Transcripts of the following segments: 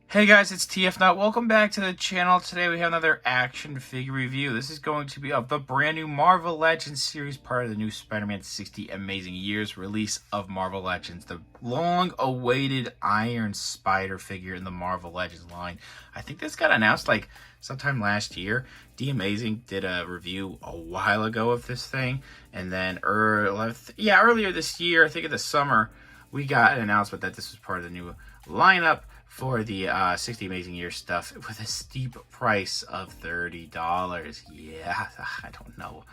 Hey guys, it's TF Nut. Welcome back to the channel. Today we have another action figure review. This is going to be of the brand new Marvel Legends series, part of the new Spider-Man 60 Amazing Years release of Marvel Legends. The long-awaited Iron Spider figure in the Marvel Legends line. I think this got announced like sometime last year. D-Amazing did a review a while ago of this thing. And then earlier this year, I think in the summer, we got an announcement that this was part of the new lineup for the 60 Amazing Years stuff with a steep price of $30. Yeah, I don't know.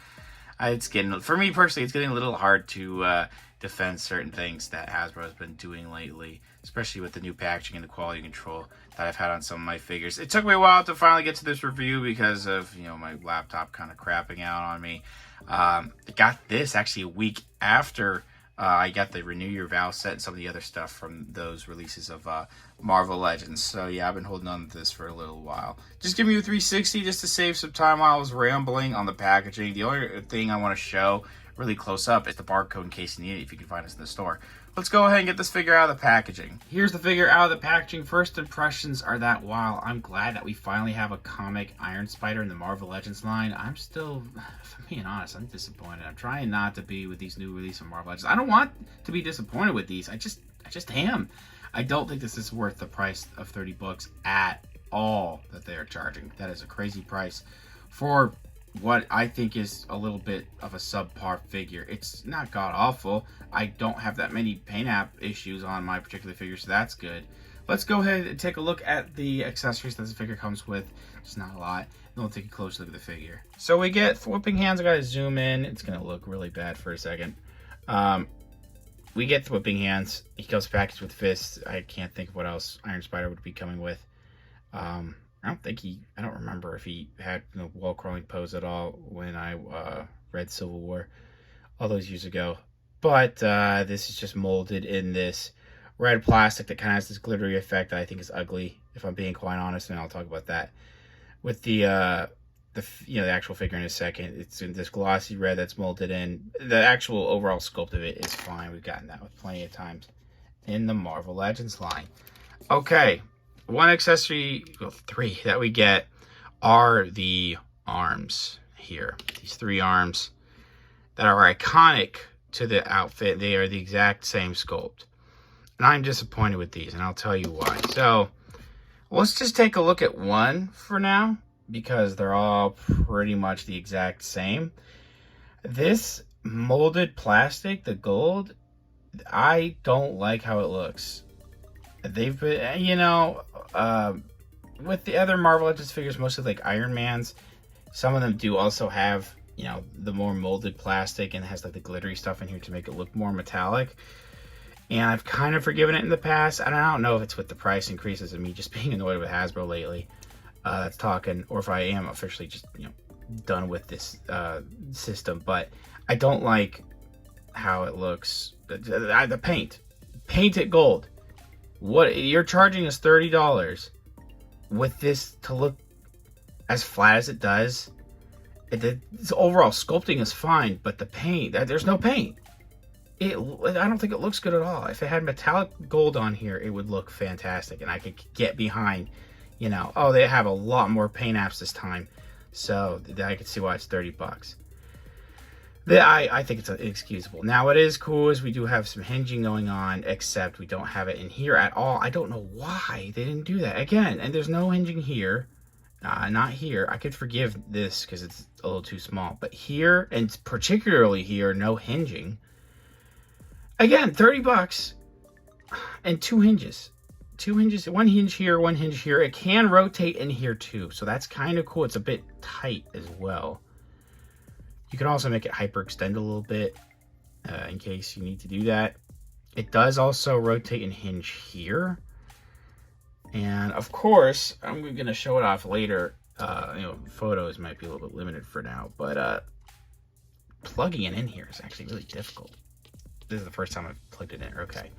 It's getting, for me personally, it's getting a little hard to defend certain things that Hasbro has been doing lately, especially with the new packaging and the quality control that I've had on some of my figures. It took me a while to finally get to this review because of, my laptop kind of crapping out on me. I got this actually a week after I got the Renew Your Vow set and some of the other stuff from those releases of Marvel Legends. So yeah, I've been holding on to this for a little while. Just give me a 360 just to save some time while I was rambling on the packaging. The only thing I want to show really close up is the barcode in case you need it, if you can find us in the store. Let's go ahead and get this figure out of the packaging. Here's the figure out of the packaging. First impressions are that, wow, I'm glad that we finally have a comic Iron Spider in the Marvel Legends line. I'm still, if I'm being honest, I'm disappointed. I'm trying not to be with these new releases of Marvel Legends. I don't want to be disappointed with these. I just am. I don't think this is worth the price of 30 bucks at all that they are charging. That is a crazy price for what I think is a little bit of a subpar figure. It's not god-awful. I don't have that many paint app issues on my particular figure, so that's good. Let's go ahead and take a look at the accessories that this figure comes with. It's not a lot. And we'll take a close look at the figure. So we get thwipping hands. I gotta zoom in. It's gonna look really bad for a second. We get thwipping hands. He comes packaged with fists. I can't think of what else Iron Spider would be coming with. I don't remember if he had the wall crawling pose at all when I read Civil War all those years ago. But this is just molded in this red plastic that kind of has this glittery effect that I think is ugly, if I'm being quite honest, and I'll talk about that with the actual figure in a second. It's in this glossy red that's molded in. The actual overall sculpt of it is fine. We've gotten that with plenty of times in the Marvel Legends line. Okay. One accessory, well, three that we get are the arms here. These three arms that are iconic to the outfit. They are the exact same sculpt. And I'm disappointed with these, and I'll tell you why. So let's just take a look at one for now, because they're all pretty much the exact same. This molded plastic, the gold, I don't like how it looks. They've been, with the other Marvel Legends figures, mostly like Iron Man's, some of them do also have, the more molded plastic and has like the glittery stuff in here to make it look more metallic. And I've kind of forgiven it in the past. I don't know if it's with the price increases and me just being annoyed with Hasbro lately that's talking, or if I am officially just, done with this system. But I don't like how it looks. The paint it gold. What you're charging is $30 with this to look as flat as it does. This overall sculpting is fine, but the paint, there's no paint. I don't think it looks good at all. If it had metallic gold on here, it would look fantastic, and I could get behind, oh, they have a lot more paint apps this time, so I could see why it's 30 bucks. I think it's inexcusable. Now, what is cool is we do have some hinging going on, except we don't have it in here at all. I don't know why they didn't do that. Again, and there's no hinging here. Not here. I could forgive this because it's a little too small. But here, and particularly here, no hinging. Again, 30 bucks and two hinges. Two hinges, one hinge here, one hinge here. It can rotate in here too, so that's kind of cool. It's a bit tight as well. You can also make it hyperextend a little bit in case you need to do that. It does also rotate and hinge here. And of course, I'm going to show it off later. Photos might be a little bit limited for now, but plugging it in here is actually really difficult. This is the first time I've plugged it in. Okay.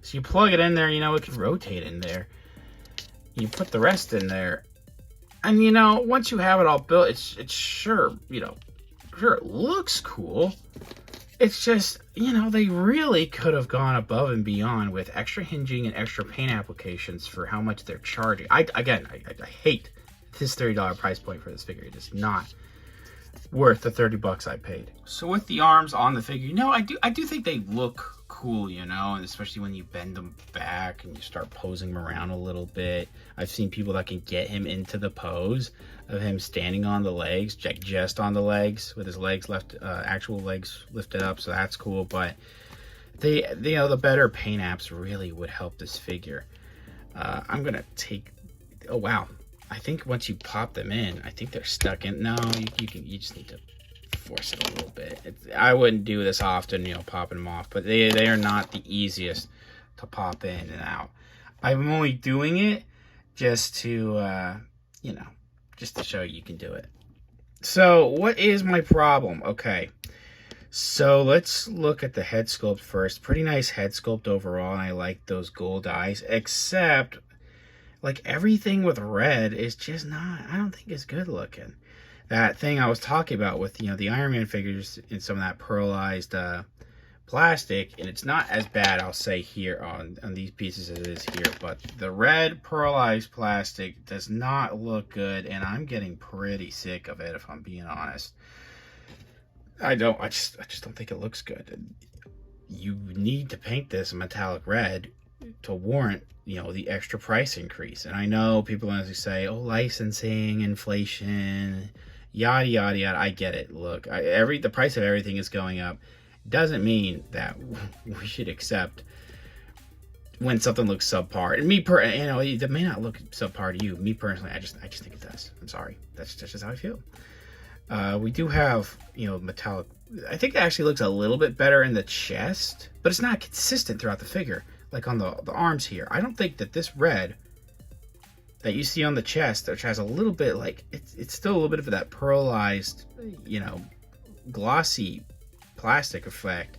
So you plug it in there, it can rotate in there. You put the rest in there. And, once you have it all built, it's sure, sure, it looks cool. It's just, you know, they really could have gone above and beyond with extra hinging and extra paint applications for how much they're charging. I hate this $30 price point for this figure. It is not worth the 30 bucks I paid. So with the arms on the figure, you know, I do think they look cool, you know, and especially when you bend them back and you start posing them around a little bit. I've seen people that can get him into the pose of him standing on the legs, just on the legs, with his legs actual legs lifted up, so that's cool. But you know, the better paint apps really would help this figure. I'm gonna take, oh wow, I think once you pop them in, I think they're stuck in. No, you just need to force it a little bit. I wouldn't do this often, you know, popping them off, but they are not the easiest to pop in and out. I'm only doing it just to, you know, just to show you can do it. So what is my problem? Okay, so let's look at the head sculpt first. Pretty nice head sculpt overall, and I like those gold eyes, except like everything with red is just not, I don't think it's good looking. That thing I was talking about with, you know, the Iron Man figures in some of that pearlized plastic, and it's not as bad, I'll say, here on these pieces as it is here, but the red pearlized plastic does not look good, and I'm getting pretty sick of it, if I'm being honest. I just don't think it looks good. You need to paint this metallic red to warrant, you know, the extra price increase. And I know people honestly say, oh, licensing, inflation, yada yada yada. I get it. Look, the price of everything is going up. Doesn't mean that we should accept when something looks subpar. And you know, it may not look subpar to you. Me personally, I just think it does. I'm sorry. That's just how I feel. We do have, you know, metallic. I think it actually looks a little bit better in the chest, but it's not consistent throughout the figure. Like on the arms here, I don't think that this red that you see on the chest, which has a little bit, like, it's still a little bit of that pearlized, you know, glossy plastic effect.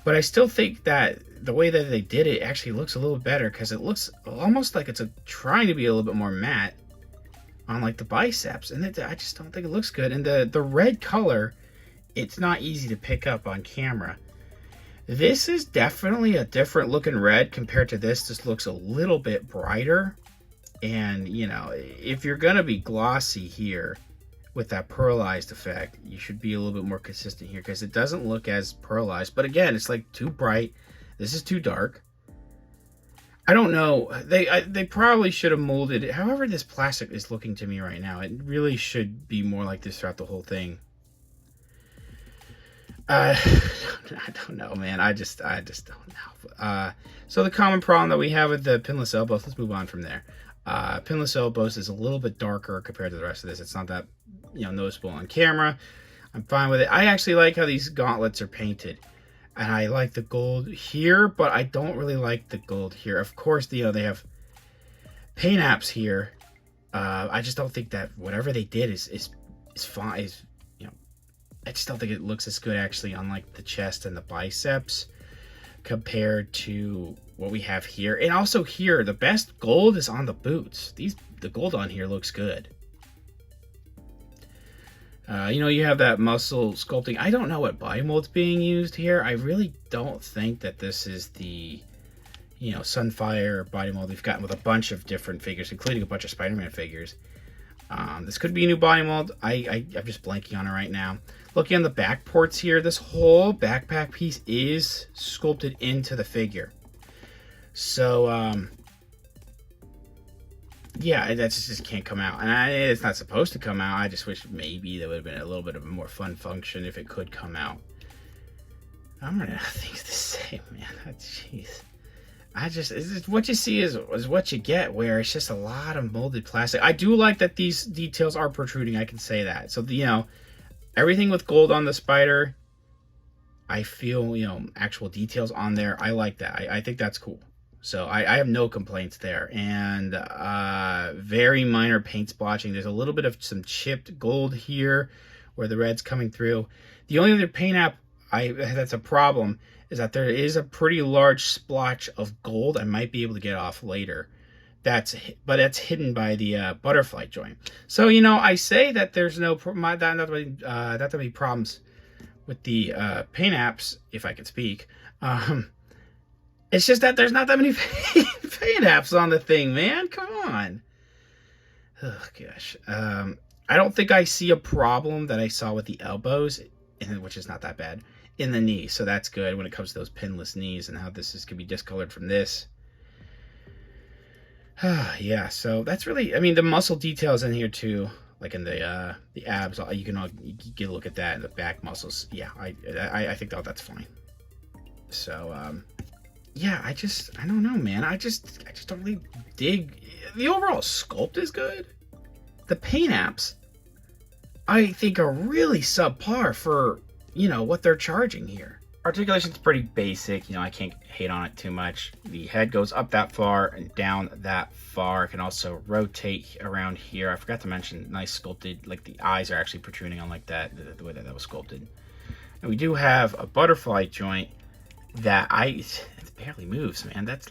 But I still think that the way that they did it actually looks a little better, because it looks almost like it's trying to be a little bit more matte on like the biceps, and I just don't think it looks good. And the red color, it's not easy to pick up on camera. This is definitely a different looking red compared to this. This looks a little bit brighter. And, you know, if you're going to be glossy here with that pearlized effect, you should be a little bit more consistent here, because it doesn't look as pearlized. But again, it's like too bright. This is too dark. I don't know. They probably should have molded it. However this plastic is looking to me right now, it really should be more like this throughout the whole thing. I don't know, man. I just don't know. So the common problem that we have with the pinless elbows, let's move on from there. Pinless elbows is a little bit darker compared to the rest of this. It's not that, you know, noticeable on camera. I'm fine with it. I actually like how these gauntlets are painted, and I like the gold here, but I don't really like the gold here. Of course, you know, they have paint apps here. I just don't think that whatever they did is fine. I just don't think it looks as good actually on like the chest and the biceps compared to what we have here. And also here, the best gold is on the boots. The gold on here looks good. You know, you have that muscle sculpting. I don't know what body mold's being used here. I really don't think that this is the, you know, Sunfire body mold we've gotten with a bunch of different figures, including a bunch of Spider-Man figures. This could be a new body mold. I'm just blanking on it right now. Looking on the back ports here, this whole backpack piece is sculpted into the figure. So, yeah, that just can't come out. And it's not supposed to come out. I just wish maybe there would have been a little bit of a more fun function if it could come out. I'm running out of things to say, man. Jeez. What you see is what you get, where it's just a lot of molded plastic. I do like that these details are protruding. I can say that. So, you know, everything with gold on the spider, I feel, you know, actual details on there. I like that. I think that's cool. So I have no complaints there. And very minor paint splotching. There's a little bit of some chipped gold here where the red's coming through. The only other paint app that's a problem is that there is a pretty large splotch of gold I might be able to get off later. But that's hidden by the butterfly joint. So, you know, I say that there's not many problems with the paint apps, if I could speak. It's just that there's not that many paint apps on the thing, man. Come on. Oh, gosh. I don't think I see a problem that I saw with the elbows, which is not that bad, in the knee. So that's good when it comes to those pinless knees and how this is going to be discolored from this. Yeah, so that's really, I mean, the muscle details in here too, like in the abs, you can get a look at that, and the back muscles. Yeah, I think that's fine. So, yeah, I don't know, man. I just don't really dig. The overall sculpt is good. The paint apps, I think, are really subpar for, what they're charging here. Articulation's pretty basic. I can't hate on it too much. The head goes up that far and down that far. It can also rotate around here. I forgot to mention, nice sculpted, like the eyes are actually protruding on like that, the way that was sculpted. And we do have a butterfly joint that it barely moves, man. That's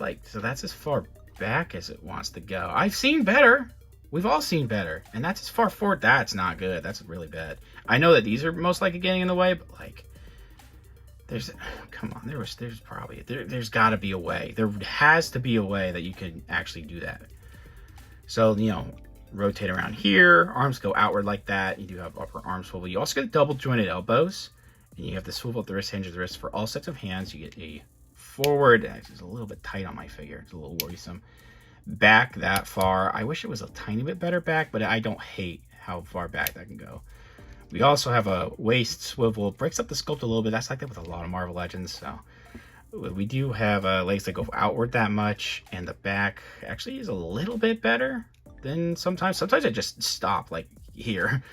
as far back as it wants to go. I've seen better. We've all seen better. And that's as far forward. That's not good. That's really bad. I know that these are most likely getting in the way, but like, there's got to be a way. There has to be a way that you can actually do that. So, rotate around here. Arms go outward like that. You do have upper arm swivel. You also get double jointed elbows. And you have the swivel at the wrist, hinge of the wrist. For all sets of hands, you get a forward. It's a little bit tight on my figure. It's a little worrisome. Back that far. I wish it was a tiny bit better back, but I don't hate how far back that can go. We also have a waist swivel. Breaks up the sculpt a little bit. That's like that with a lot of Marvel Legends. So we do have legs that go outward that much, and the back actually is a little bit better than sometimes. Sometimes I just stop like here.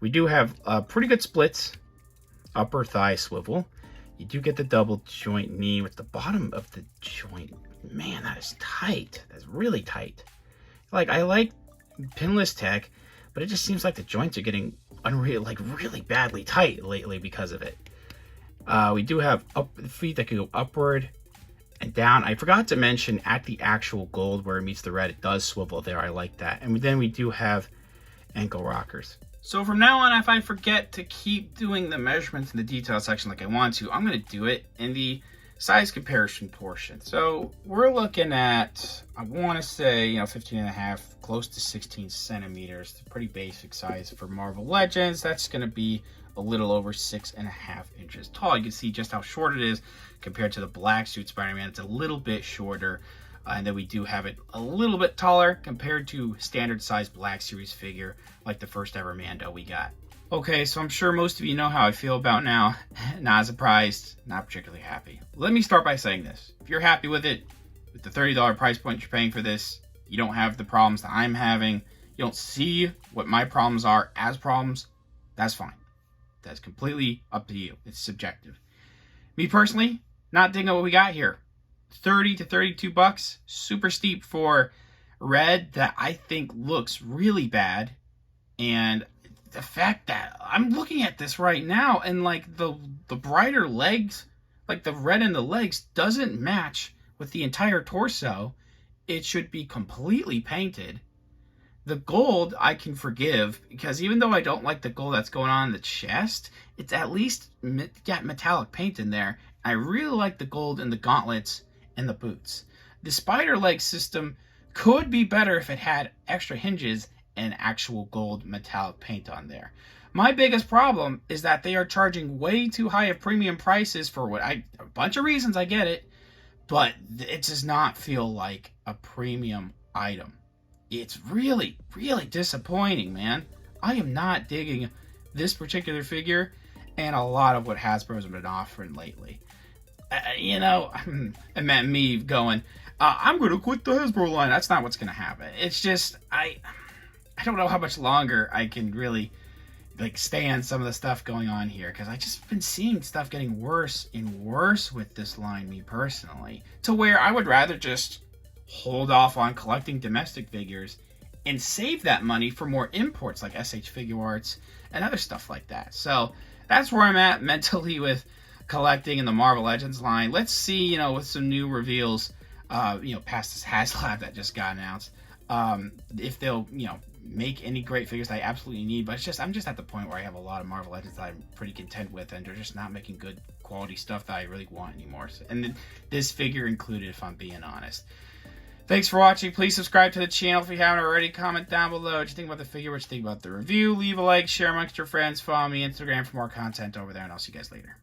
We do have pretty good splits. Upper thigh swivel. You do get the double joint knee with the bottom of the joint. Man, that is tight. That's really tight. Like, I like pinless tech, but it just seems like the joints are getting really badly tight lately because of it. We do have feet that can go upward and down. I forgot to mention at the actual gold where it meets the red, it does swivel there. I like that. And then we do have ankle rockers. So from now on, if I forget to keep doing the measurements in the detail section like I want to, I'm going to do it in the size comparison portion. So we're looking at, I want to say, 15 and a half, close to 16 centimeters. It's a pretty basic size for Marvel Legends. That's going to be a little over 6.5 inches tall. You can see just how short it is compared to the black suit Spider-Man. It's a little bit shorter. And then we do have it a little bit taller compared to standard size Black Series figure like the first ever Mando we got. Okay, so I'm sure most of you know how I feel about now. Not surprised, not particularly happy. Let me start by saying this. If you're happy with it, with the $30 price point you're paying for this, you don't have the problems that I'm having, you don't see what my problems are as problems, that's fine. That's completely up to you. It's subjective. Me personally, not digging what we got here. 30 to 32 bucks, super steep for red that I think looks really bad. And the fact that I'm looking at this right now and like the brighter legs, like the red in the legs doesn't match with the entire torso. It should be completely painted. The gold I can forgive because even though I don't like the gold that's going on in the chest, it's at least got metallic paint in there. I really like the gold in the gauntlets and the boots. The spider leg system could be better if it had extra hinges and actual gold metallic paint on there. My biggest problem is that they are charging way too high of premium prices for a bunch of reasons, I get it, but it does not feel like a premium item. It's really, really disappointing, man. I am not digging this particular figure and a lot of what Hasbro's been offering lately. It meant me going, I'm going to quit the Hasbro line. That's not what's going to happen. It's just, I don't know how much longer I can really stand some of the stuff going on here, because I just been seeing stuff getting worse and worse with this line, me personally, to where I would rather just hold off on collecting domestic figures and save that money for more imports like SH Figure Arts and other stuff like that. So that's where I'm at mentally with collecting in the Marvel Legends line. Let's see, with some new reveals, past this HasLab that just got announced, if they'll, make any great figures that I absolutely need, but it's just I'm just at the point where I have a lot of Marvel Legends that I'm pretty content with, and they're just not making good quality stuff that I really want anymore. So, and this figure included, if I'm being honest. Thanks for watching. Please subscribe to the channel if you haven't already. Comment down below what you think about the figure, what you think about the review. Leave a like, share amongst your friends. Follow me on Instagram for more content over there, and I'll see you guys later.